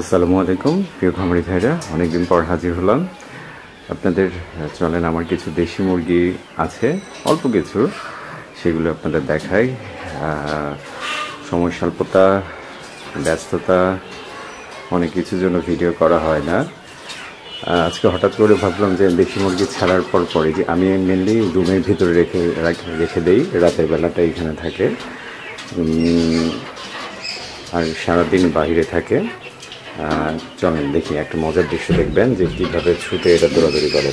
আসসালামু আলাইকুম প্রিয় খামারি ভাইরা, অনেকদিন পর হাজির হলাম আপনাদের। চলেন, আমার কিছু দেশি মুরগি আছে, অল্প কিছু, সেগুলো আপনাদের দেখাই। সময় স্বল্পতা, ব্যস্ততা, অনেক কিছুর জন্য ভিডিও করা হয় না। আজকে হঠাৎ করে ভাবলাম যে দেশি মুরগি ছাড়ার পরে যে আমি মেনলি রুমের ভিতরে রেখে দেই, রাতের বেলাটা এখানে থাকে আর সারাদিন বাইরে থাকে। চলেন দেখি, একটা মজার দৃশ্য দেখবেন যে কীভাবে ছুটে এটা দৌড়াদৌড়ি করে।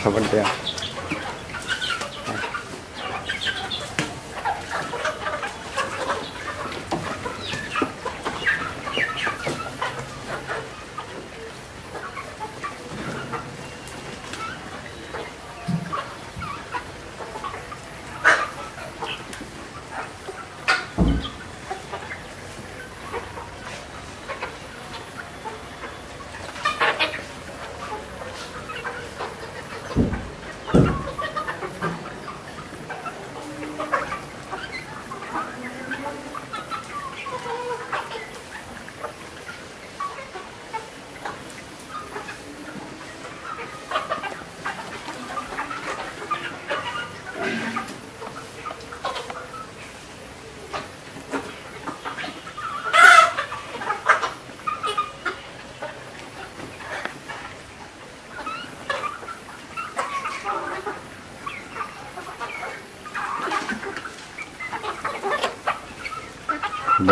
খাবার দেয়া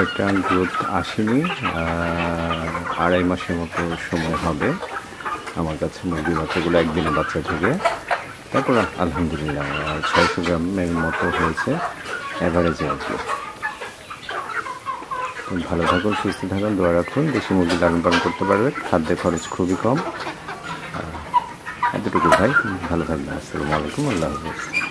একটা গ্রোথ আসেনি, 2.5 মাসের মতো সময় হবে আমার কাছে মুরগির বাচ্চাগুলো একদিনে বাচ্চা থেকে। তারপর আলহামদুলিল্লাহ 600 গ্রামের মতো হয়েছে অ্যাভারেজে আর কি। ভালো থাকুন, সুস্থ থাকুন, দোয়া রাখুন। দেশি মুরগি লালন পালন করতে পারবেন, খাদ্যের খরচ খুবই কম। এতটুকু ভাই, ভালো থাকবেন। আসসালামু আলাইকুম, আল্লাহ হাফেজ।